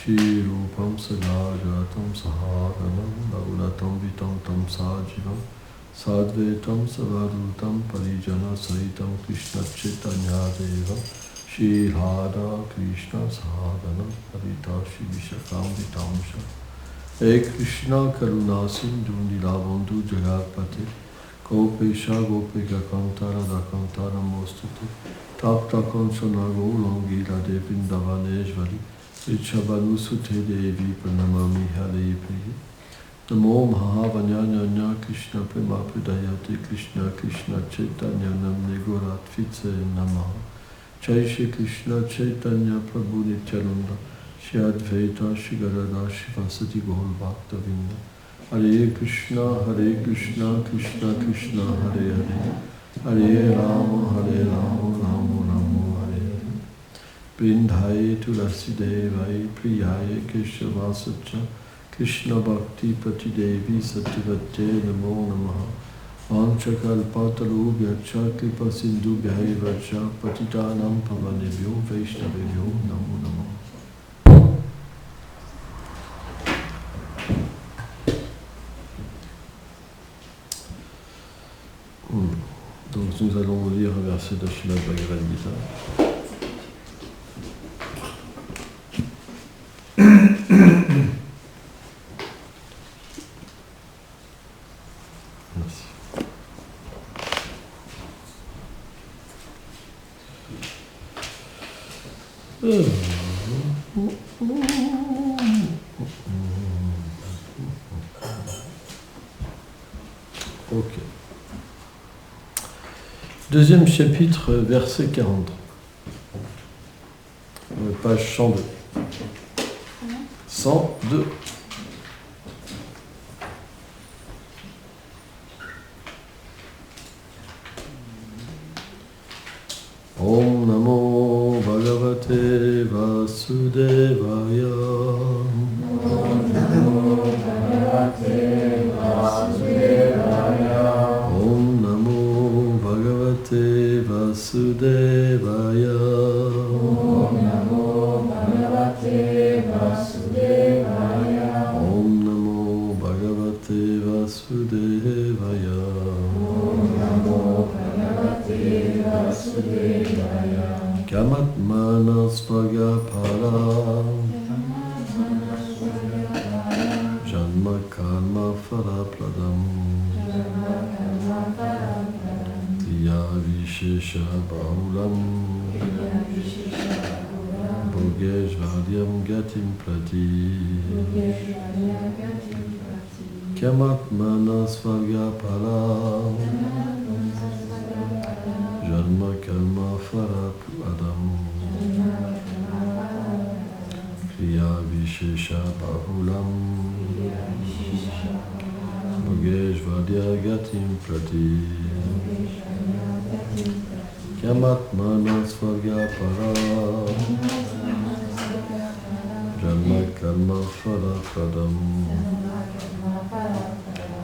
Shri Rupam Sagaratam Sahaganam Bhagavatam Vitam Tam Sajivam Sadvetam Savadutam Parijana Sahitam Krishna Chaitanya Deva Shri Radha Krishna Sahaganam Adita Shri Vishakam Vitamsha Hey Krishna Karuna Sindhu Nilavandhu Jagatpati Gopesha Gopika Kantara Dakantara Mostati Tapta Kansana Gaulangi Radhe Vrindavaneshvari Ichabanu Sute Devi Pranamami Hare Priya Namo Mahavanyanya Krishna Prema Pridayate Krishna Krishna Chaitanya Namne Gorat Vitse Namaha Jai Shri Krishna Chaitanya Prabhu Nityananda Shri Advaita Shri Gadadhar Shivasati Gaur Bhakta Vinda Hare Krishna Krishna Krishna Hare Hare Hare Rama Rama Rama Hare Hare Bindhaye Tulasi Devai Priyaye Keshava Satya Krishna Bhakti Pati Devi Satyavate Namo Namaha Vanchakalpatarubhyacha Kripa Sindhubhyacha Patitanam Pavanebhyo Vaishnavebhyo Namo Namaha. Donc nous allons lire un verset de Srimad Bhagavad Gita. Ok. Deuxième chapitre, verset 43. Page 102. 102. Om Namo Bhagavate Vasudevaya. Om Namo Bhagavate Vasudevaya. Om Namo Bhagavate Vasudevaya. Om Namo Bhagavate Vasudevaya. Om Namo Bhagavate Vasudevaya. Om Namo Bhagavate Vasudevaya. Kamatmanas Bhagapara Janma Karma Farapradam Tiya Vishesha Bahulam Bhogeshvaryam Gatim Prati Kamatmanas Bhagapara Janma Karma Farapradam Kriya Vishesha Bahulam Bhogeshvarya Gatim Prati Kyamatmana Svagapara Janma Karma Farapradam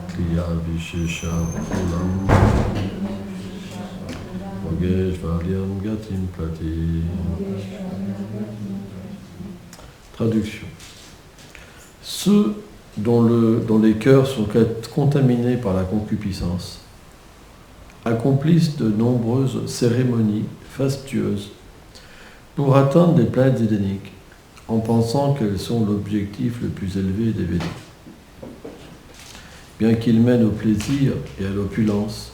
Kriya Vishesha Bahulam Bhogeshvaryam Gatim Prati. Traduction. Ceux dont les cœurs sont contaminés par la concupiscence accomplissent de nombreuses cérémonies fastueuses pour atteindre des planètes édéniques en pensant qu'elles sont l'objectif le plus élevé des Védas. Bien qu'ils mènent au plaisir et à l'opulence,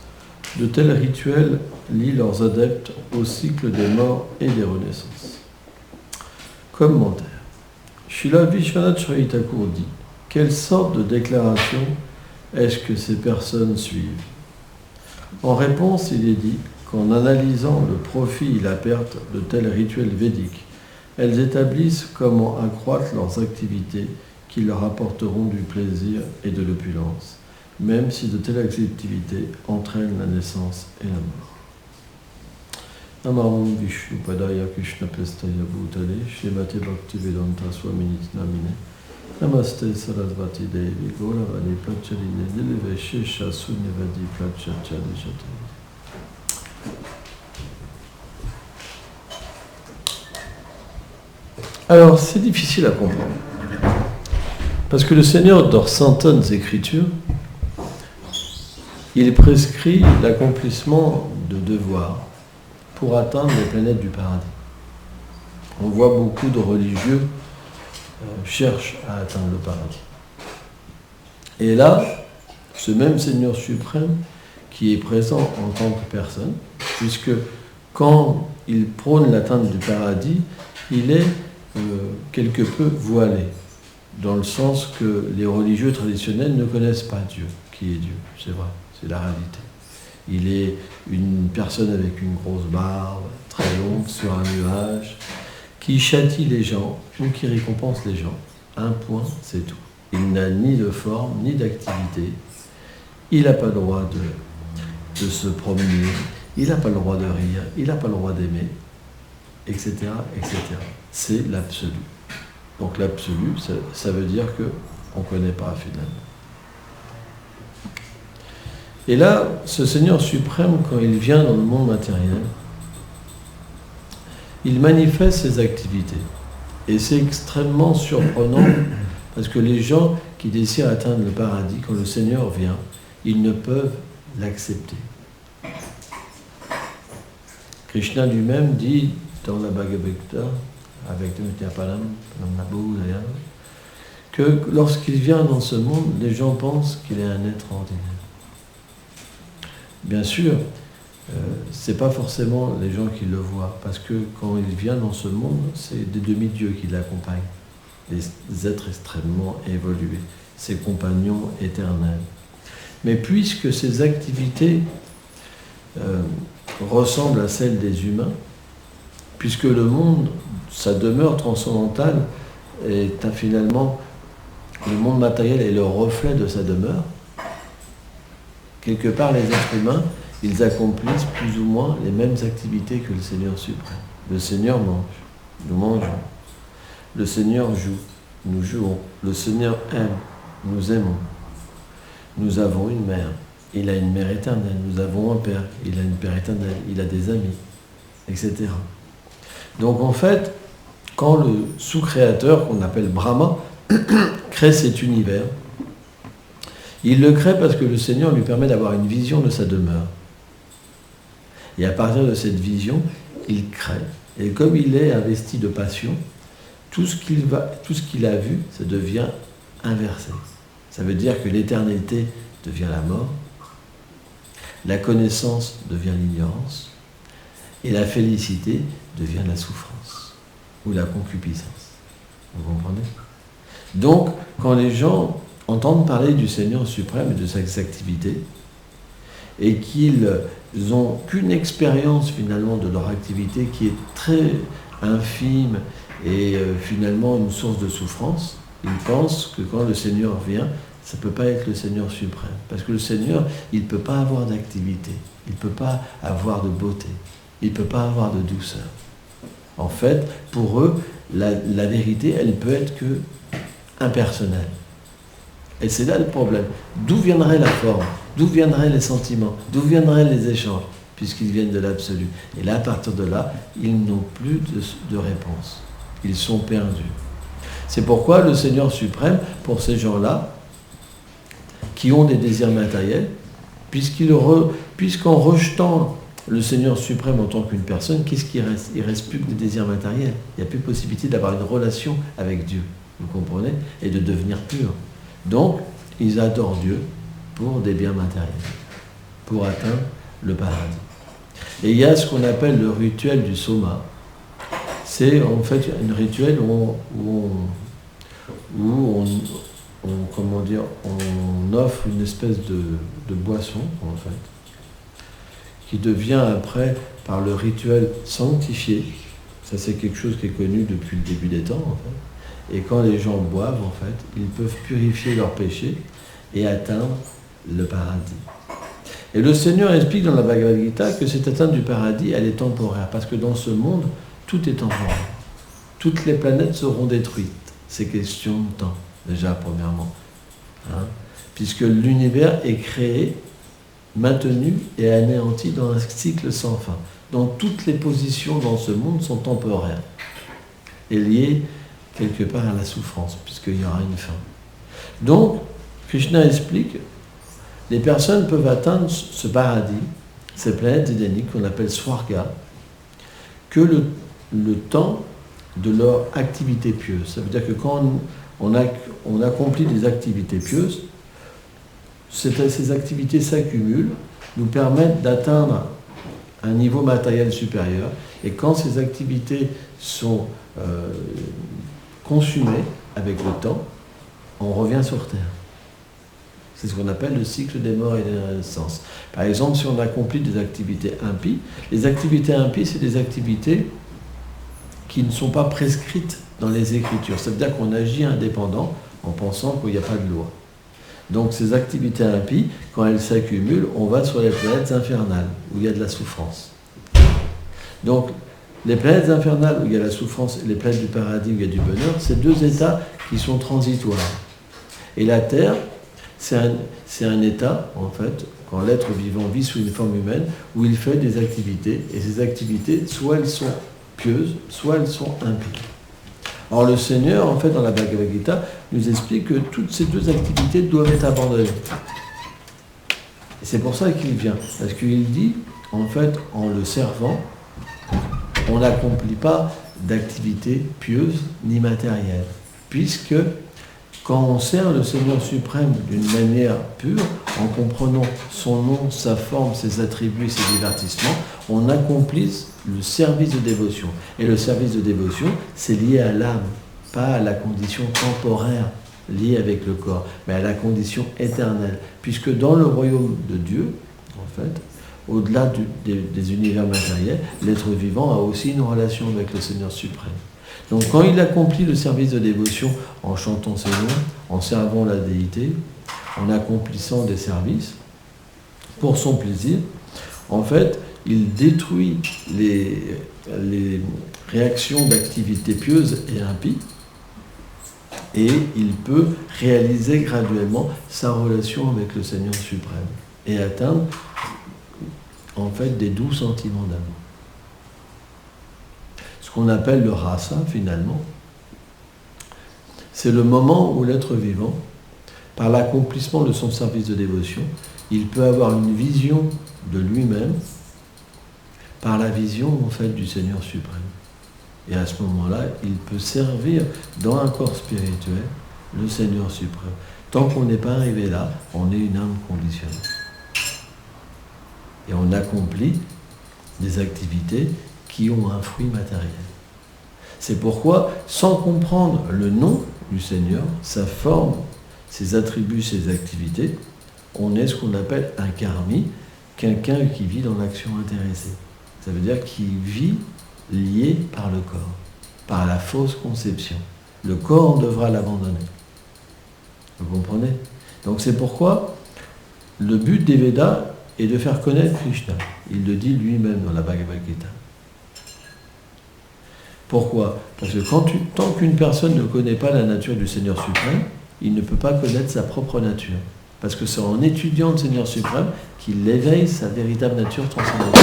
de tels rituels lient leurs adeptes au cycle des morts et des renaissances. Commentaire. Srila Vishwanath Chakravarti Thakur dit: quelle sorte de déclaration est-ce que ces personnes suivent? En réponse, il est dit qu'en analysant le profit et la perte de tels rituels védiques, elles établissent comment accroître leurs activités qui leur apporteront du plaisir et de l'opulence, même si de telles activités entraînent la naissance et la mort. Namaste Vishnu Padaya Krishna Pestaya Bhutale Shrimate Bhaktivedanta Swaminiti Namine Namaste Sarasvati Devi Gauravani Prachaline Nileve Shesha Sunyavadi Prachachari Jate. Alors, c'est difficile à comprendre. Parce que le Seigneur, dans certaines Écritures, il prescrit l'accomplissement de devoirs pour atteindre les planètes du paradis. On voit beaucoup de religieux cherchent à atteindre le paradis. Et là, ce même Seigneur suprême qui est présent en tant que personne, puisque quand il prône l'atteinte du paradis, il est quelque peu voilé, dans le sens que les religieux traditionnels ne connaissent pas Dieu, qui est Dieu, c'est vrai, c'est la réalité. Il est une personne avec une grosse barbe, très longue, sur un nuage, qui châtie les gens ou qui récompense les gens. Un point, c'est tout. Il n'a ni de forme, ni d'activité. Il n'a pas le droit de se promener, il n'a pas le droit de rire, il n'a pas le droit d'aimer, etc., etc. C'est l'absolu. Donc l'absolu, ça veut dire qu'on ne connaît pas finalement. Et là, ce Seigneur suprême, quand il vient dans le monde matériel, il manifeste ses activités. Et c'est extrêmement surprenant, parce que les gens qui désirent atteindre le paradis, quand le Seigneur vient, ils ne peuvent l'accepter. Krishna lui-même dit dans la Bhagavad Gita, avec Nityapalam, que lorsqu'il vient dans ce monde, les gens pensent qu'il est un être ordinaire. Bien sûr, ce n'est pas forcément les gens qui le voient, parce que quand il vient dans ce monde, c'est des demi-dieux qui l'accompagnent, des êtres extrêmement évolués, ses compagnons éternels. Mais puisque ses activités ressemblent à celles des humains, puisque le monde, sa demeure transcendantale, est finalement, le monde matériel est le reflet de sa demeure, quelque part les êtres humains, ils accomplissent plus ou moins les mêmes activités que le Seigneur suprême. Le Seigneur mange, nous mangeons. Le Seigneur joue, nous jouons. Le Seigneur aime, nous aimons. Nous avons une mère, il a une mère éternelle. Nous avons un père, il a une père éternelle. Il a des amis, etc. Donc en fait, quand le sous-créateur, qu'on appelle Brahma, crée cet univers, il le crée parce que le Seigneur lui permet d'avoir une vision de sa demeure. Et à partir de cette vision, il crée. Et comme il est investi de passion, tout ce qu'il a vu, ça devient inversé. Ça veut dire que l'éternité devient la mort, la connaissance devient l'ignorance, et la félicité devient la souffrance, ou la concupiscence. Vous comprenez? Donc, quand les gens entendent parler du Seigneur suprême et de ses activités, et qu'ils n'ont qu'une expérience finalement de leur activité qui est très infime et finalement une source de souffrance, ils pensent que quand le Seigneur vient, ça ne peut pas être le Seigneur suprême. Parce que le Seigneur, il ne peut pas avoir d'activité, il ne peut pas avoir de beauté, il ne peut pas avoir de douceur. En fait, pour eux, la vérité, elle ne peut être que impersonnelle. Et c'est là le problème. D'où viendrait la forme? D'où viendraient les sentiments? D'où viendraient les échanges? Puisqu'ils viennent de l'absolu. Et là, à partir de là, ils n'ont plus de réponse. Ils sont perdus. C'est pourquoi le Seigneur suprême, pour ces gens-là, qui ont des désirs matériels, puisqu'en rejetant le Seigneur suprême en tant qu'une personne, qu'est-ce qui reste? Il ne reste plus que des désirs matériels. Il n'y a plus possibilité d'avoir une relation avec Dieu, vous comprenez? Et de devenir pur. Donc, ils adorent Dieu pour des biens matériels, pour atteindre le paradis. Et il y a ce qu'on appelle le rituel du soma. C'est en fait un rituel où on offre une espèce de boisson, en fait, qui devient après, par le rituel, sanctifié. Ça, c'est quelque chose qui est connu depuis le début des temps, en fait. Et quand les gens boivent, en fait, ils peuvent purifier leurs péchés et atteindre le paradis. Et le Seigneur explique dans la Bhagavad Gita que cette atteinte du paradis, elle est temporaire, parce que dans ce monde, tout est temporaire. Toutes les planètes seront détruites. C'est question de temps, déjà, premièrement. Puisque l'univers est créé, maintenu et anéanti dans un cycle sans fin. Donc toutes les positions dans ce monde sont temporaires et liées quelque part à la souffrance, puisqu'il y aura une fin. Donc, Krishna explique, les personnes peuvent atteindre ce paradis, ces planètes édéniques qu'on appelle Swarga, que le temps de leur activité pieuse. Ça veut dire que quand on accomplit des activités pieuses, ces activités s'accumulent, nous permettent d'atteindre un niveau matériel supérieur, et quand ces activités sont consumées avec le temps, on revient sur Terre. C'est ce qu'on appelle le cycle des morts et des naissances. Par exemple, si on accomplit des activités impies, les activités impies, c'est des activités qui ne sont pas prescrites dans les Écritures. Ça veut dire qu'on agit indépendant en pensant qu'il n'y a pas de loi. Donc ces activités impies, quand elles s'accumulent, on va sur les planètes infernales, où il y a de la souffrance. Donc les planètes infernales, où il y a la souffrance, et les planètes du paradis, où il y a du bonheur, c'est deux états qui sont transitoires. Et la Terre, c'est un état, en fait, quand l'être vivant vit sous une forme humaine, où il fait des activités, et ces activités, soit elles sont pieuses, soit elles sont impies. Or, le Seigneur, en fait, dans la Bhagavad Gita, nous explique que toutes ces deux activités doivent être abandonnées. Et c'est pour ça qu'il vient, parce qu'il dit, en fait, en le servant, on n'accomplit pas d'activité pieuse ni matérielle, puisque quand on sert le Seigneur suprême d'une manière pure, en comprenant son nom, sa forme, ses attributs, ses divertissements, on accomplit le service de dévotion. Et le service de dévotion, c'est lié à l'âme, pas à la condition temporaire liée avec le corps, mais à la condition éternelle. Puisque dans le royaume de Dieu, en fait, au-delà des univers matériels, l'être vivant a aussi une relation avec le Seigneur suprême. Donc quand il accomplit le service de dévotion en chantant ses noms, en servant la déité, en accomplissant des services, pour son plaisir, en fait, il détruit les réactions d'activité pieuse et impie, et il peut réaliser graduellement sa relation avec le Seigneur suprême, et atteindre en fait des doux sentiments d'amour. Ce qu'on appelle le rasa, finalement, c'est le moment où l'être vivant, par l'accomplissement de son service de dévotion, il peut avoir une vision de lui-même par la vision, en fait, du Seigneur suprême. Et à ce moment-là, il peut servir dans un corps spirituel le Seigneur suprême. Tant qu'on n'est pas arrivé là, on est une âme conditionnée. Et on accomplit des activités qui ont un fruit matériel. C'est pourquoi, sans comprendre le nom du Seigneur, sa forme, ses attributs, ses activités, on est ce qu'on appelle un karmi, quelqu'un qui vit dans l'action intéressée. Ça veut dire qu'il vit lié par le corps, par la fausse conception. Le corps, on devra l'abandonner. Vous comprenez? Donc c'est pourquoi le but des Védas est de faire connaître Krishna. Il le dit lui-même dans la Bhagavad Gita. Pourquoi? Parce que tant qu'une personne ne connaît pas la nature du Seigneur suprême, il ne peut pas connaître sa propre nature. Parce que c'est en étudiant le Seigneur suprême qu'il éveille sa véritable nature transcendantale.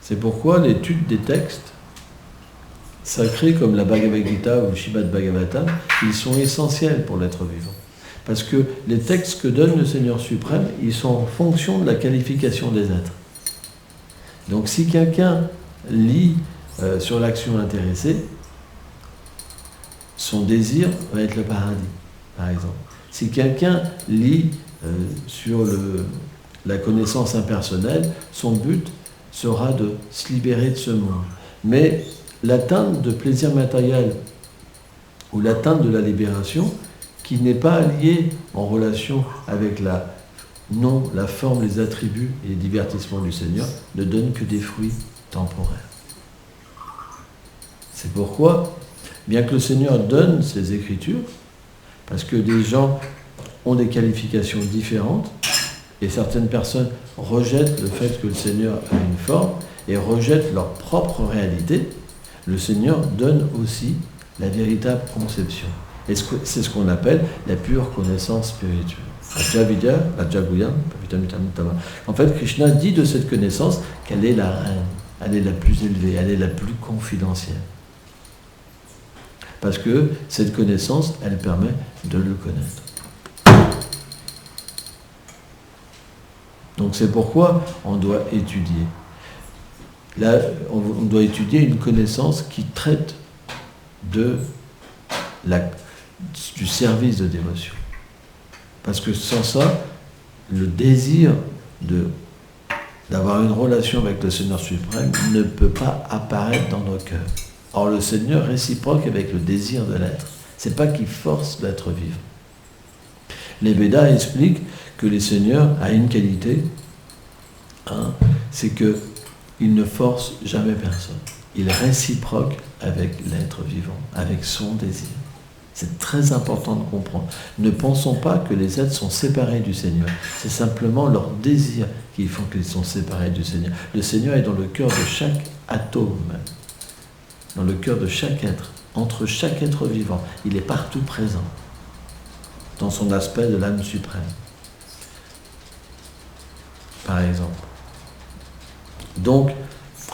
C'est pourquoi l'étude des textes sacrés comme la Bhagavad Gita ou le Śrīmad Bhagavatam, ils sont essentiels pour l'être vivant. Parce que les textes que donne le Seigneur suprême, ils sont en fonction de la qualification des êtres. Donc si quelqu'un lit sur l'action intéressée, son désir va être le paradis, par exemple. Si quelqu'un lit sur la connaissance impersonnelle, son but sera de se libérer de ce monde. Mais l'atteinte de plaisir matériel ou l'atteinte de la libération, qui n'est pas liée en relation avec la forme, les attributs et les divertissements du Seigneur, ne donne que des fruits temporaires. C'est pourquoi, bien que le Seigneur donne ses écritures, parce que des gens ont des qualifications différentes, et certaines personnes rejettent le fait que le Seigneur a une forme, et rejettent leur propre réalité, le Seigneur donne aussi la véritable conception. Et c'est ce qu'on appelle la pure connaissance spirituelle. En fait, Krishna dit de cette connaissance qu'elle est la reine. elle est la plus élevée, elle est la plus confidentielle. Parce que cette connaissance, elle permet de le connaître. Donc c'est pourquoi on doit étudier. Là, on doit étudier une connaissance qui traite du service de dévotion. Parce que sans ça, le désir d'avoir une relation avec le Seigneur suprême ne peut pas apparaître dans nos cœurs. Or, le Seigneur réciproque avec le désir de l'être. C'est pas qu'il force l'être vivant. Les Védas expliquent que le Seigneur a une qualité, c'est qu'il ne force jamais personne. Il est réciproque avec l'être vivant, avec son désir. C'est très important de comprendre. Ne pensons pas que les êtres sont séparés du Seigneur. C'est simplement leur désir qui font qu'ils sont séparés du Seigneur. Le Seigneur est dans le cœur de chaque atome, dans le cœur de chaque être, entre chaque être vivant. Il est partout présent, dans son aspect de l'âme suprême, par exemple. Donc,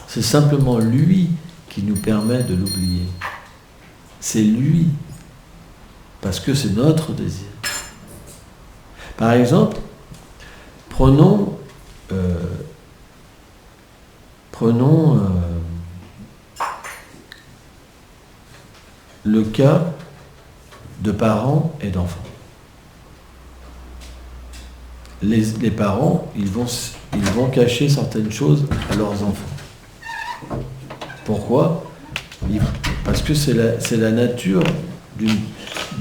c'est simplement lui qui nous permet de l'oublier. C'est lui, parce que c'est notre désir. Par exemple, prenons le cas de parents et d'enfants. Les parents, ils vont cacher certaines choses à leurs enfants. Pourquoi ? Parce que c'est la nature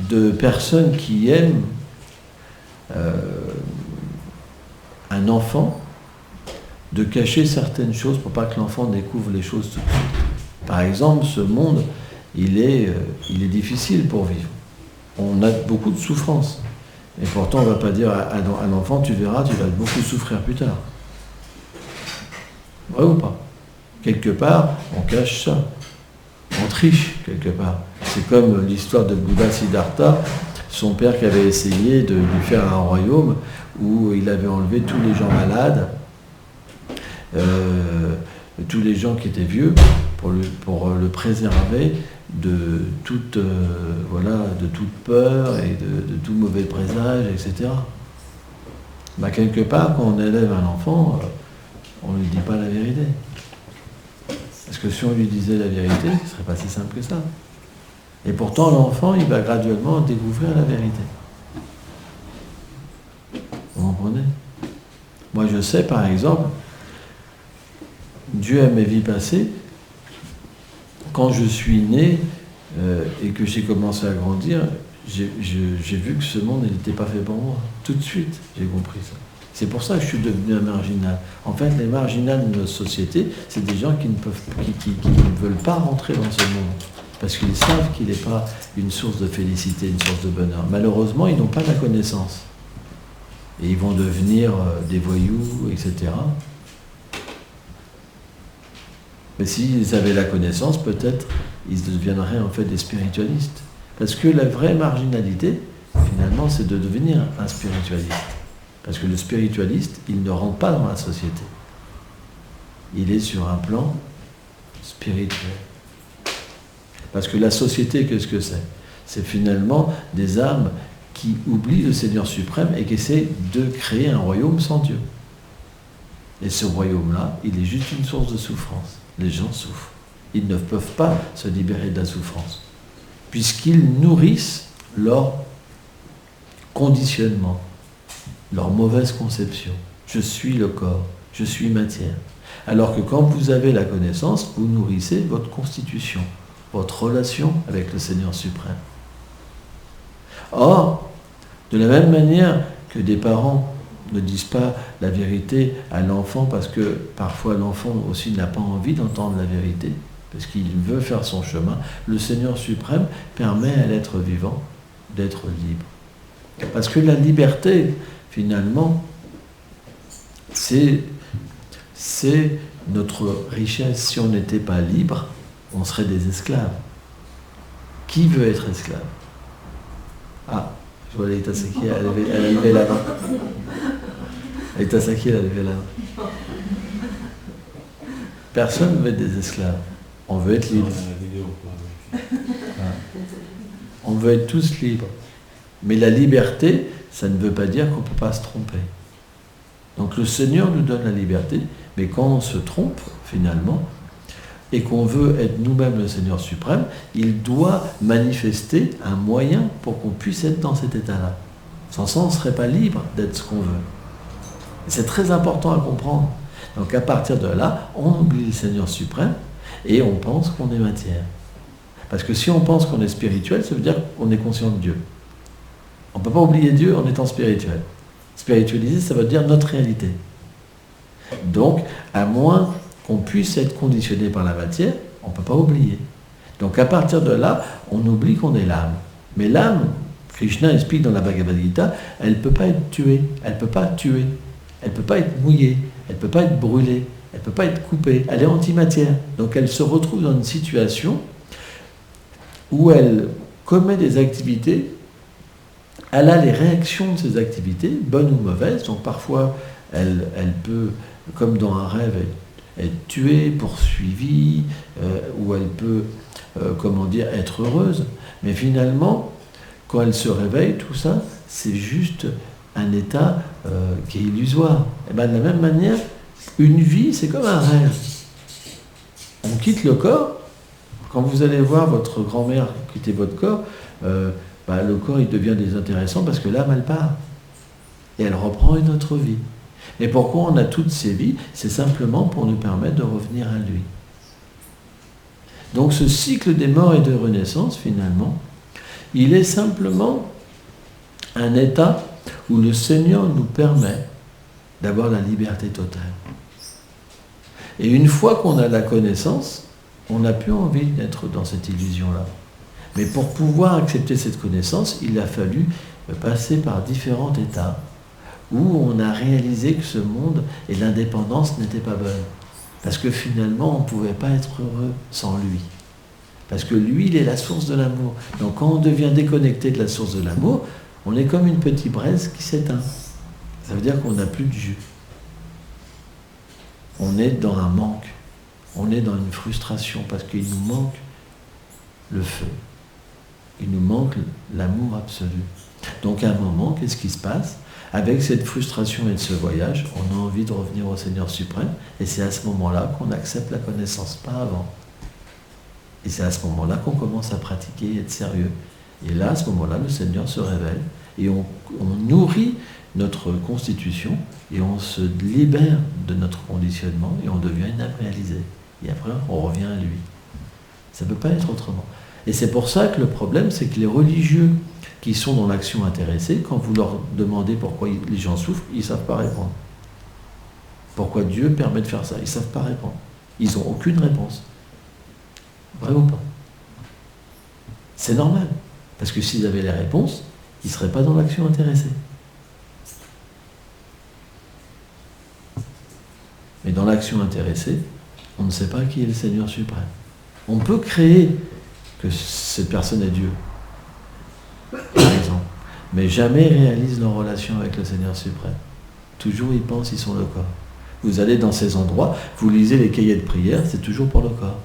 de personnes qui aiment un enfant de cacher certaines choses pour pas que l'enfant découvre les choses tout de suite. Par exemple, ce monde, il est difficile pour vivre. On a beaucoup de souffrances. Et pourtant, on ne va pas dire à un enfant, tu verras, tu vas beaucoup souffrir plus tard. Vrai ou pas ? Quelque part, on cache ça. On triche, quelque part. C'est comme l'histoire de Bouddha Siddhartha, son père qui avait essayé de lui faire un royaume où il avait enlevé tous les gens malades, tous les gens qui étaient vieux, pour le préserver de toute peur et de tout mauvais présage, etc. Quelque part, quand on élève un enfant, on ne lui dit pas la vérité. Parce que si on lui disait la vérité, ce ne serait pas si simple que ça. Et pourtant, l'enfant, il va graduellement découvrir la vérité. Vous comprenez ? Moi, je sais, par exemple, Dieu à mes vies passées, quand je suis né et que j'ai commencé à grandir, j'ai vu que ce monde n'était pas fait pour moi. Tout de suite, j'ai compris ça. C'est pour ça que je suis devenu un marginal. En fait, les marginaux de notre société, c'est des gens qui ne veulent pas rentrer dans ce monde. Parce qu'ils savent qu'il n'est pas une source de félicité, une source de bonheur. Malheureusement, ils n'ont pas la connaissance. Et ils vont devenir des voyous, etc. Mais s'ils avaient la connaissance, peut-être, ils deviendraient en fait des spiritualistes. Parce que la vraie marginalité, finalement, c'est de devenir un spiritualiste. Parce que le spiritualiste, il ne rentre pas dans la société. Il est sur un plan spirituel. Parce que la société, qu'est-ce que c'est ? C'est finalement des âmes qui oublient le Seigneur suprême et qui essaient de créer un royaume sans Dieu. Et ce royaume-là, il est juste une source de souffrance. Les gens souffrent. Ils ne peuvent pas se libérer de la souffrance. Puisqu'ils nourrissent leur conditionnement, leur mauvaise conception. Je suis le corps, je suis matière. Alors que quand vous avez la connaissance, vous nourrissez votre constitution, votre relation avec le Seigneur suprême. Or, de la même manière que des parents ne disent pas la vérité à l'enfant parce que parfois l'enfant aussi n'a pas envie d'entendre la vérité, parce qu'il veut faire son chemin, le Seigneur suprême permet à l'être vivant d'être libre. Parce que la liberté, finalement, c'est notre richesse. Si on n'était pas libre, on serait des esclaves. Qui veut être esclave ? Ah, je vois Leïta Saki, elle a levé la main. Leïta Saki, elle a levé la main. Personne ne veut être des esclaves. On veut être libre. On veut être tous libres. Mais la liberté, ça ne veut pas dire qu'on ne peut pas se tromper. Donc le Seigneur nous donne la liberté, mais quand on se trompe, finalement, et qu'on veut être nous-mêmes le Seigneur suprême, il doit manifester un moyen pour qu'on puisse être dans cet état-là. Sans ça, on ne serait pas libre d'être ce qu'on veut. Et c'est très important à comprendre. Donc à partir de là, on oublie le Seigneur suprême et on pense qu'on est matière. Parce que si on pense qu'on est spirituel, ça veut dire qu'on est conscient de Dieu. On ne peut pas oublier Dieu en étant spirituel. Spiritualiser, ça veut dire notre réalité. Donc, à moins qu'on puisse être conditionné par la matière, on ne peut pas oublier. Donc à partir de là, on oublie qu'on est l'âme. Mais l'âme, Krishna explique dans la Bhagavad Gita, elle ne peut pas être tuée, elle ne peut pas tuer, elle ne peut pas être mouillée, elle ne peut pas être brûlée, elle ne peut pas être coupée, elle est antimatière. Donc elle se retrouve dans une situation où elle commet des activités, elle a les réactions de ces activités, bonnes ou mauvaises, donc parfois elle peut, comme dans un rêve, être tuée, poursuivie, ou elle peut, être heureuse. Mais finalement, quand elle se réveille, tout ça, c'est juste un état qui est illusoire. Et bien, de la même manière, une vie, c'est comme un rêve. On quitte le corps. Quand vous allez voir votre grand-mère quitter votre corps, le corps, il devient désintéressant parce que l'âme, elle part. Et elle reprend une autre vie. Et pourquoi on a toutes ces vies? C'est simplement pour nous permettre de revenir à lui. Donc ce cycle des morts et de renaissance, finalement, il est simplement un état où le Seigneur nous permet d'avoir la liberté totale. Et une fois qu'on a la connaissance, on n'a plus envie d'être dans cette illusion-là. Mais pour pouvoir accepter cette connaissance, il a fallu passer par différents états où on a réalisé que ce monde et l'indépendance n'étaient pas bonnes. Parce que finalement, on ne pouvait pas être heureux sans lui. Parce que lui, il est la source de l'amour. Donc quand on devient déconnecté de la source de l'amour, on est comme une petite braise qui s'éteint. Ça veut dire qu'on n'a plus de jus. On est dans un manque. On est dans une frustration parce qu'il nous manque le feu. Il nous manque l'amour absolu. Donc à un moment, qu'est-ce qui se passe? Avec cette frustration et de ce voyage, on a envie de revenir au Seigneur suprême, et c'est à ce moment-là qu'on accepte la connaissance, pas avant. Et c'est à ce moment-là qu'on commence à pratiquer et être sérieux. Et là, à ce moment-là, le Seigneur se révèle, et on nourrit notre constitution, et on se libère de notre conditionnement, et on devient une âme réalisée. Et après, on revient à lui. Ça ne peut pas être autrement. Et c'est pour ça que le problème, c'est que les religieux qui sont dans l'action intéressée, quand vous leur demandez pourquoi les gens souffrent, ils ne savent pas répondre. Pourquoi Dieu permet de faire ça? Ils ne savent pas répondre. Ils n'ont aucune réponse. Vrai ou pas? C'est normal. Parce que s'ils avaient les réponses, ils ne seraient pas dans l'action intéressée. Mais dans l'action intéressée, on ne sait pas qui est le Seigneur suprême. On peut créer que cette personne est Dieu, par exemple, mais jamais ils réalisent leur relation avec le Seigneur suprême. Toujours ils pensent qu'ils sont le corps. Vous allez dans ces endroits, vous lisez les cahiers de prière, c'est toujours pour le corps.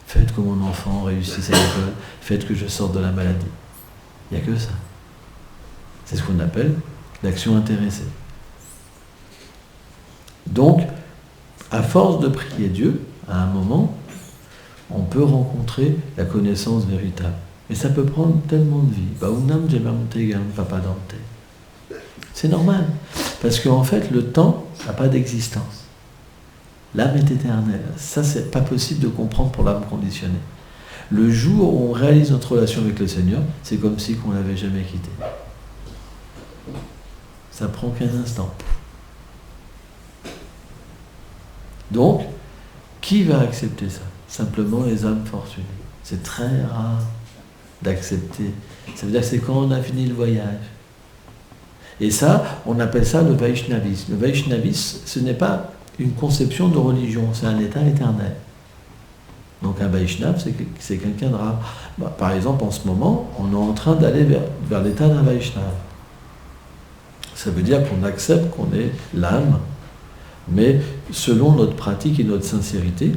Faites que mon enfant réussisse à l'école, faites que je sorte de la maladie. Il n'y a que ça. C'est ce qu'on appelle l'action intéressée. Donc, à force de prier Dieu, à un moment, on peut rencontrer la connaissance véritable. Mais ça peut prendre tellement de vie. C'est normal. Parce qu'en fait, le temps n'a pas d'existence. L'âme est éternelle. Ça, c'est pas possible de comprendre pour l'âme conditionnée. Le jour où on réalise notre relation avec le Seigneur, c'est comme si on ne l'avait jamais quitté. Ça prend qu'un instant. Donc, qui va accepter ça? Simplement les âmes fortunées. C'est très rare d'accepter. Ça veut dire que c'est quand on a fini le voyage. Et ça, on appelle ça le Vaishnavisme. Le Vaishnavisme, ce n'est pas une conception de religion, c'est un état éternel. Donc un Vaishnava, c'est quelqu'un de rare. Par exemple, en ce moment, on est en train d'aller vers l'état d'un Vaishnava. Ça veut dire qu'on accepte qu'on est l'âme Mais selon notre pratique et notre sincérité,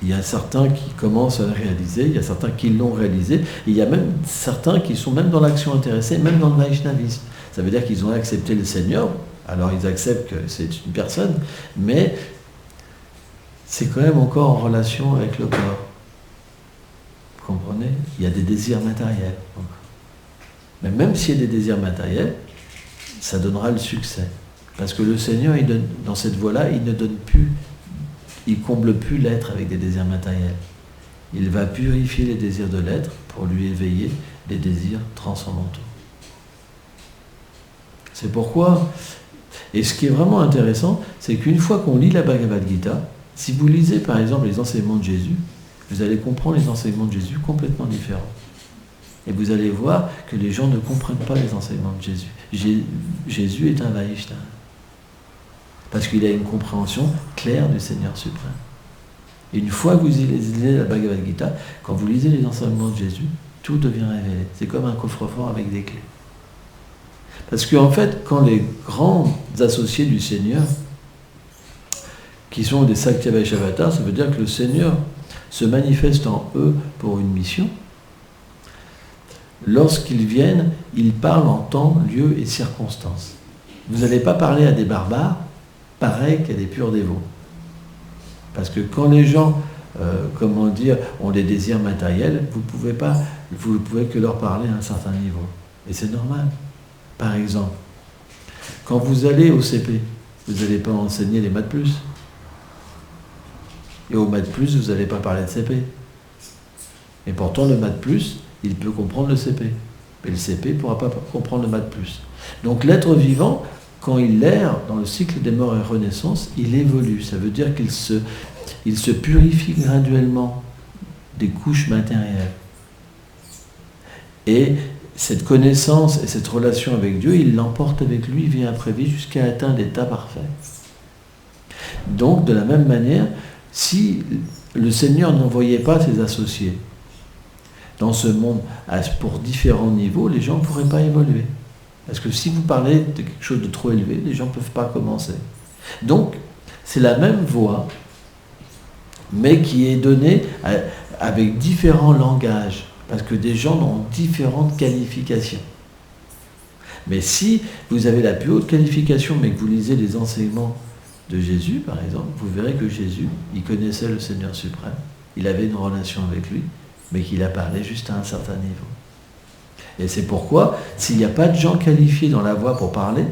il y a certains qui commencent à le réaliser, il y a certains qui l'ont réalisé, et il y a même certains qui sont même dans l'action intéressée, même dans le Vaishnavisme. Ça veut dire qu'ils ont accepté le Seigneur, alors ils acceptent que c'est une personne, mais c'est quand même encore en relation avec le corps. Vous comprenez? Il y a des désirs matériels. Mais même s'il y a des désirs matériels, ça donnera le succès. Parce que le Seigneur, il donne, dans cette voie-là, il ne donne plus, il comble plus l'être avec des désirs matériels. Il va purifier les désirs de l'être pour lui éveiller les désirs transcendantaux. C'est pourquoi, et ce qui est vraiment intéressant, c'est qu'une fois qu'on lit la Bhagavad Gita, si vous lisez par exemple les enseignements de Jésus, vous allez comprendre les enseignements de Jésus complètement différents. Et vous allez voir que les gens ne comprennent pas les enseignements de Jésus. Jésus est un Vaishnava. Parce qu'il a une compréhension claire du Seigneur suprême. Et une fois que vous lisez la Bhagavad Gita, quand vous lisez les enseignements de Jésus, tout devient révélé. C'est comme un coffre-fort avec des clés. Parce qu'en fait, quand les grands associés du Seigneur, qui sont des Sakya Vaishnavatas, ça veut dire que le Seigneur se manifeste en eux pour une mission. Lorsqu'ils viennent, ils parlent en temps, lieu et circonstances. Vous n'allez pas parler à des barbares, pareil qu'à des purs dévots. Parce que quand les gens, ont des désirs matériels, vous ne pouvez que leur parler à un certain niveau. Et c'est normal. Par exemple, quand vous allez au CP, vous n'allez pas enseigner les maths plus. Et au maths plus, vous n'allez pas parler de CP. Et pourtant, le maths plus, il peut comprendre le CP. Mais le CP ne pourra pas comprendre le maths plus. Donc l'être vivant, quand il erre dans le cycle des morts et renaissance, il évolue. Ça veut dire qu'il se purifie graduellement des couches matérielles. Et cette connaissance et cette relation avec Dieu, il l'emporte avec lui vie après vie jusqu'à atteindre l'état parfait. Donc, de la même manière, si le Seigneur n'envoyait pas ses associés dans ce monde pour différents niveaux, les gens ne pourraient pas évoluer. Parce que si vous parlez de quelque chose de trop élevé, les gens ne peuvent pas commencer. Donc, c'est la même voie, mais qui est donnée avec différents langages, parce que des gens ont différentes qualifications. Mais si vous avez la plus haute qualification, mais que vous lisez les enseignements de Jésus, par exemple, vous verrez que Jésus, il connaissait le Seigneur suprême, il avait une relation avec lui, mais qu'il a parlé juste à un certain niveau. Et c'est pourquoi, s'il n'y a pas de gens qualifiés dans la voie pour parler,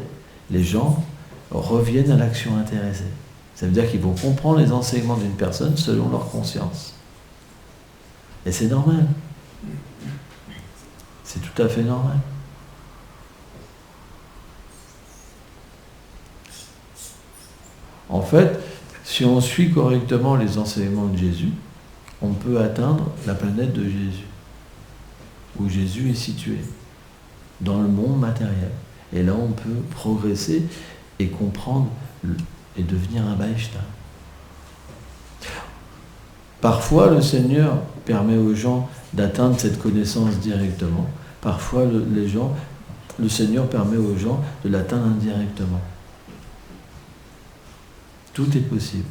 les gens reviennent à l'action intéressée. Ça veut dire qu'ils vont comprendre les enseignements d'une personne selon leur conscience. Et c'est normal. C'est tout à fait normal. En fait, si on suit correctement les enseignements de Jésus, on peut atteindre la planète de Jésus, où Jésus est situé, dans le monde matériel. Et là, on peut progresser et comprendre et devenir un Vaishnava. Parfois, le Seigneur permet aux gens d'atteindre cette connaissance directement. Parfois, le Seigneur permet aux gens de l'atteindre indirectement. Tout est possible.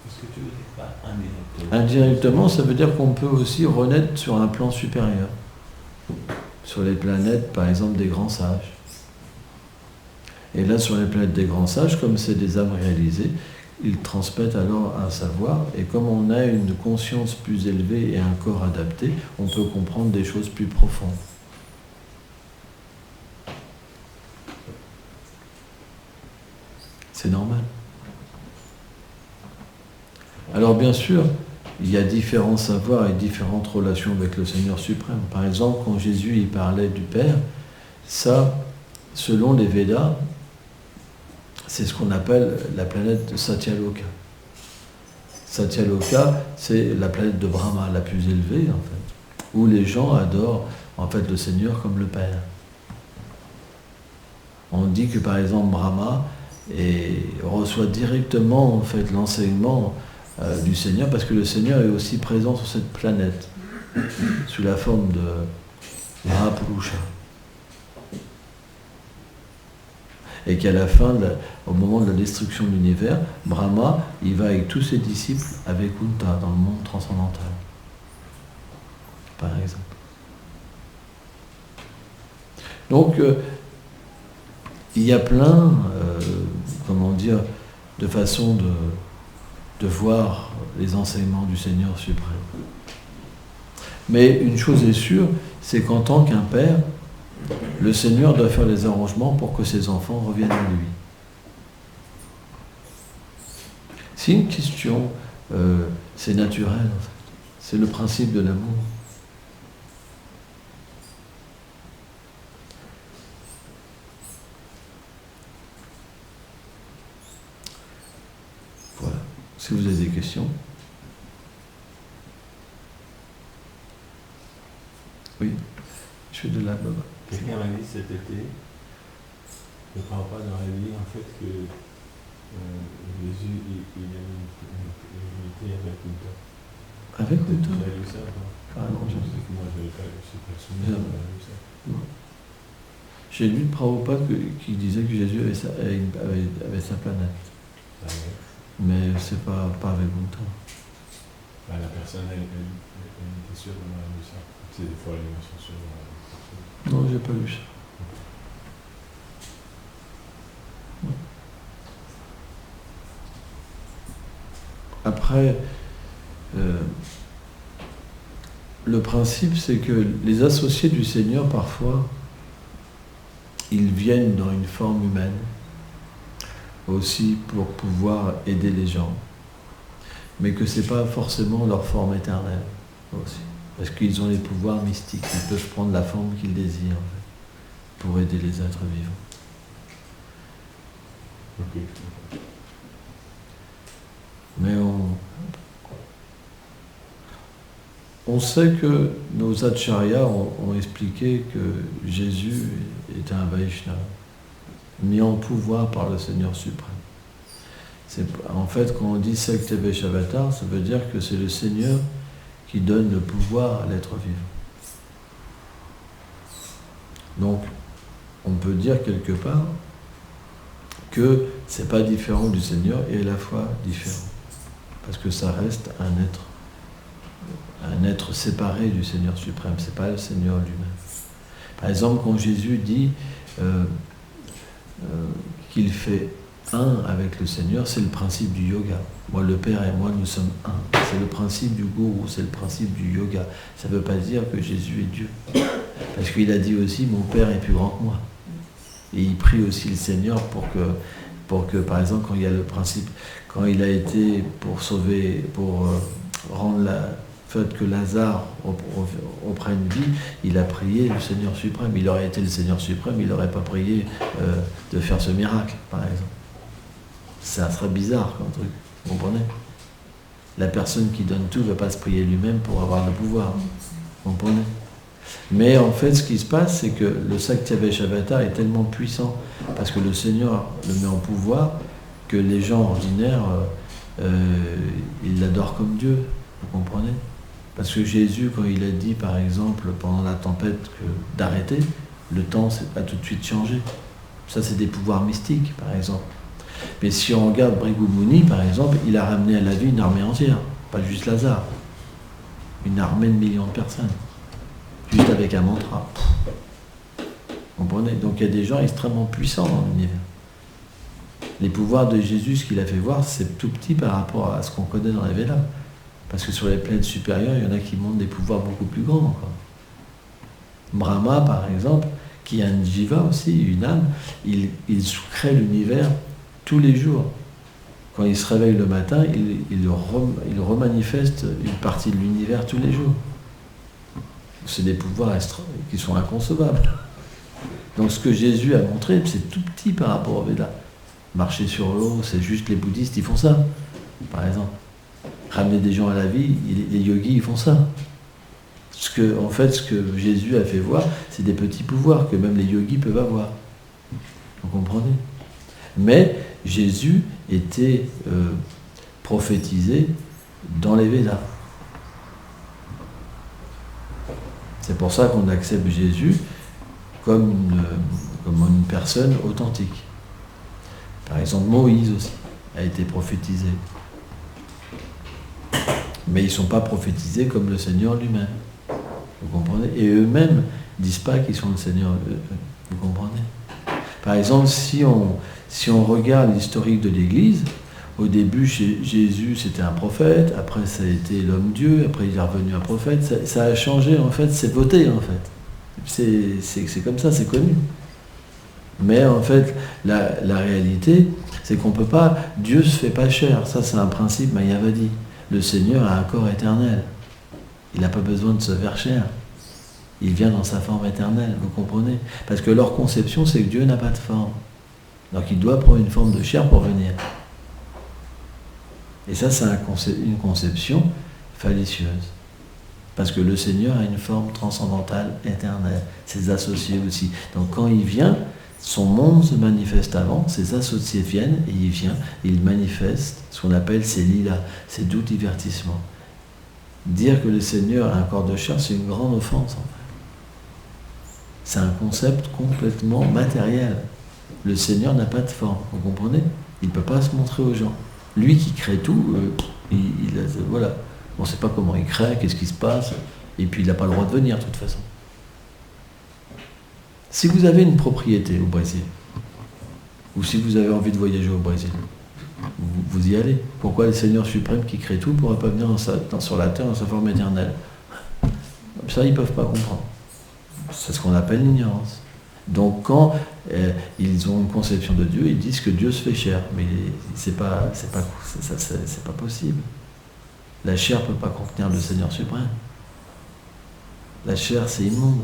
Est-ce que tu veux dire pas indirectement ? Indirectement, ça veut dire qu'on peut aussi renaître sur un plan supérieur. Sur les planètes, par exemple, des grands sages. Et là, sur les planètes des grands sages, comme c'est des âmes réalisées, ils transmettent alors un savoir, et comme on a une conscience plus élevée et un corps adapté, on peut comprendre des choses plus profondes. C'est normal. Alors bien sûr, il y a différents savoirs et différentes relations avec le Seigneur suprême. Par exemple, quand Jésus il parlait du Père, ça, selon les Védas, c'est ce qu'on appelle la planète de Satyaloka. Satyaloka, c'est la planète de Brahma, la plus élevée en fait, où les gens adorent en fait le Seigneur comme le Père. On dit que par exemple Brahma reçoit directement en fait l'enseignement du Seigneur, parce que le Seigneur est aussi présent sur cette planète, sous la forme de Mahapurusha. Et qu'à la fin, au moment de la destruction de l'univers, Brahma, il va avec tous ses disciples avec Kunta dans le monde transcendantal. Par exemple. Donc, il y a plein, de façons de voir les enseignements du Seigneur suprême. Mais une chose est sûre, c'est qu'en tant qu'un père, le Seigneur doit faire les arrangements pour que ses enfants reviennent à lui. C'est une question, c'est naturel, en fait. C'est le principe de l'amour. Voilà. Si vous avez des questions. Oui, je suis de là, baba. Quelqu'un m'a dit cet été, je ne crois pas dans la vie, en fait, que Jésus, il a une unité avec Kunta. Avec Kunta? Tu as lu ça, toi? Ah non, je sais. Moi, je n'avais pas lu, c'est personnel, j'ai lu ça. Non. J'ai lu de Prabhupada qui disait que Jésus avait sa planète. Ah ouais. Mais c'est pas avec Kunta. Bah, la personne, elle était sûre de m'avoir lu ça. Tu sais, des fois, les gens sont sûrs de m'avoir lu ça. Non, j'ai pas lu ça. Après, le principe, c'est que les associés du Seigneur, parfois, ils viennent dans une forme humaine, aussi pour pouvoir aider les gens, mais que ce n'est pas forcément leur forme éternelle, aussi. Parce qu'ils ont les pouvoirs mystiques, ils peuvent prendre la forme qu'ils désirent, en fait, pour aider les êtres vivants. Ok. Mais on sait que nos acharyas ont expliqué que Jésus était un Vaishnava, mis en pouvoir par le Seigneur suprême. En fait, quand on dit Sakti Vaishnavatar, ça veut dire que c'est le Seigneur qui donne le pouvoir à l'être vivant. Donc, on peut dire quelque part que c'est pas différent du Seigneur et à la fois différent. Parce que ça reste un être séparé du Seigneur suprême, c'est pas le Seigneur lui-même. Par exemple, quand Jésus dit qu'il fait un avec le Seigneur, c'est le principe du yoga. Moi, le Père et moi, nous sommes un. C'est le principe du gourou, c'est le principe du yoga. Ça ne veut pas dire que Jésus est Dieu. Parce qu'il a dit aussi, mon Père est plus grand que moi. Et il prie aussi le Seigneur pour que, par exemple, quand il y a le principe, quand il a été pour rendre le fait que Lazare reprenne vie, il a prié le Seigneur suprême. Il aurait été le Seigneur suprême, il n'aurait pas prié de faire ce miracle, par exemple. Ça serait bizarre comme truc, vous comprenez? La personne qui donne tout ne va pas se prier lui-même pour avoir le pouvoir, vous comprenez? Mais en fait, ce qui se passe, c'est que le Sakti Vaishnavatar est tellement puissant, parce que le Seigneur le met en pouvoir, que les gens ordinaires, ils l'adorent comme Dieu, vous comprenez? Parce que Jésus, quand il a dit, par exemple, pendant la tempête, d'arrêter, le temps a tout de suite changé. Ça, c'est des pouvoirs mystiques, par exemple. Mais si on regarde Bhrigu Muni, par exemple, il a ramené à la vie une armée entière, pas juste Lazare. Une armée de millions de personnes. Juste avec un mantra. Vous comprenez? Donc il y a des gens extrêmement puissants dans l'univers. Les pouvoirs de Jésus, ce qu'il a fait voir, c'est tout petit par rapport à ce qu'on connaît dans les Védas. Parce que sur les planètes supérieures, il y en a qui montrent des pouvoirs beaucoup plus grands encore. Brahma, par exemple, qui a une jiva aussi, une âme, il crée l'univers tous les jours. Quand il se réveille le matin, il remanifeste une partie de l'univers tous les jours. C'est des pouvoirs qui sont inconcevables. Donc ce que Jésus a montré, c'est tout petit par rapport au Véda. Marcher sur l'eau, c'est juste les bouddhistes, ils font ça, par exemple. Ramener des gens à la vie, les yogis, ils font ça. En fait, ce que Jésus a fait voir, c'est des petits pouvoirs que même les yogis peuvent avoir. Vous comprenez? Mais Jésus était prophétisé dans les Védas. C'est pour ça qu'on accepte Jésus comme une personne authentique. Par exemple, Moïse aussi a été prophétisé. Mais ils ne sont pas prophétisés comme le Seigneur lui-même. Vous comprenez? Et eux-mêmes ne disent pas qu'ils sont le Seigneur. Vous comprenez? Par exemple, si on regarde l'historique de l'Église, au début, Jésus, c'était un prophète, après, ça a été l'homme-dieu, après, il est revenu un prophète. Ça a changé, en fait, c'est voté, en fait. C'est comme ça, c'est connu. Mais, en fait, la réalité, c'est qu'on ne peut pas... Dieu ne se fait pas chair. Ça, c'est un principe mayavadi. Le Seigneur a un corps éternel. Il n'a pas besoin de se faire chair. Il vient dans sa forme éternelle, vous comprenez? Parce que leur conception, c'est que Dieu n'a pas de forme. Donc il doit prendre une forme de chair pour venir. Et ça, c'est une conception fallicieuse. Parce que le Seigneur a une forme transcendantale, éternelle. Ses associés aussi. Donc quand il vient, son monde se manifeste avant, ses associés viennent, et il vient, et il manifeste ce qu'on appelle ses lilas, ses doux divertissements. Dire que le Seigneur a un corps de chair, c'est une grande offense, en fait. C'est un concept complètement matériel. Le Seigneur n'a pas de forme, vous comprenez? Il ne peut pas se montrer aux gens. Lui qui crée tout, voilà. On ne sait pas comment il crée, qu'est-ce qui se passe, et puis il n'a pas le droit de venir, de toute façon. Si vous avez une propriété au Brésil, ou si vous avez envie de voyager au Brésil, vous y allez. Pourquoi le Seigneur suprême qui crée tout ne pourrait pas venir sur la terre dans sa forme éternelle? Ça, ils ne peuvent pas comprendre. C'est ce qu'on appelle l'ignorance. Donc quand ils ont une conception de Dieu, ils disent que Dieu se fait chair. Mais c'est pas possible. La chair ne peut pas contenir le Seigneur suprême. La chair, c'est immonde.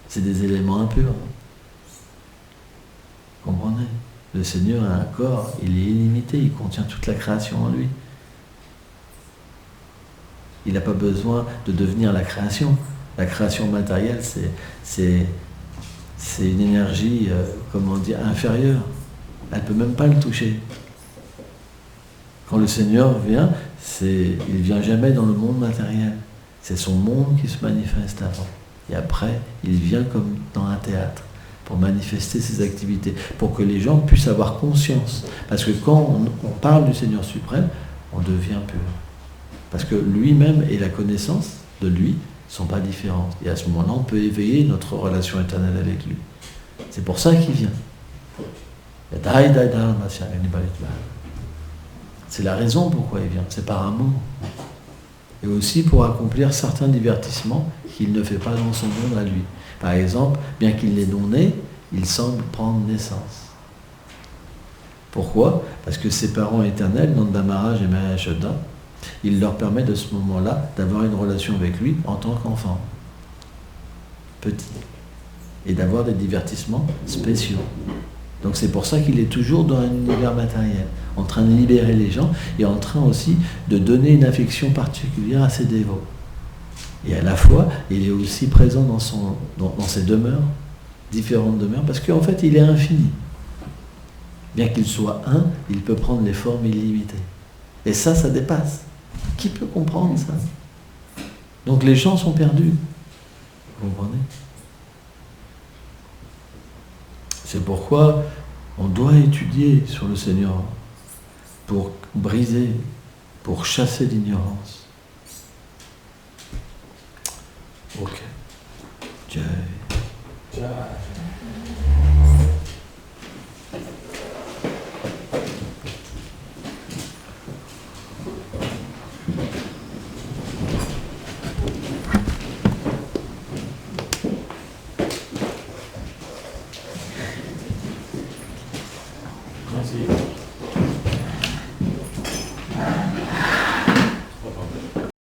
C'est des éléments impurs. Vous comprenez? Le Seigneur a un corps, il est illimité, il contient toute la création en lui. Il n'a pas besoin de devenir la création. La création matérielle, c'est une énergie, inférieure. Elle ne peut même pas le toucher. Quand le Seigneur vient, il ne vient jamais dans le monde matériel. C'est son monde qui se manifeste avant. Et après, il vient comme dans un théâtre, pour manifester ses activités, pour que les gens puissent avoir conscience. Parce que quand on parle du Seigneur suprême, on devient pur. Parce que lui-même et la connaissance de lui ne sont pas différentes. Et à ce moment-là, on peut éveiller notre relation éternelle avec lui. C'est pour ça qu'il vient. C'est la raison pourquoi il vient, c'est par amour. Et aussi pour accomplir certains divertissements qu'il ne fait pas dans son monde à lui. Par exemple, bien qu'il n'est non né, il semble prendre naissance. Pourquoi? Parce que ses parents éternels, Nanda Maharaj et Mahashoda, il leur permet de ce moment-là d'avoir une relation avec lui en tant qu'enfant, petit, et d'avoir des divertissements spéciaux. Donc c'est pour ça qu'il est toujours dans un univers matériel, en train de libérer les gens et en train aussi de donner une affection particulière à ses dévots. Et à la fois, il est aussi présent dans ses demeures, différentes demeures, parce qu'en fait, il est infini. Bien qu'il soit un, il peut prendre les formes illimitées. Et ça dépasse. Qui peut comprendre ça? Donc les gens sont perdus. Vous comprenez? C'est pourquoi on doit étudier sur le Seigneur pour briser, pour chasser l'ignorance. Ok. Jai. Jai. Merci.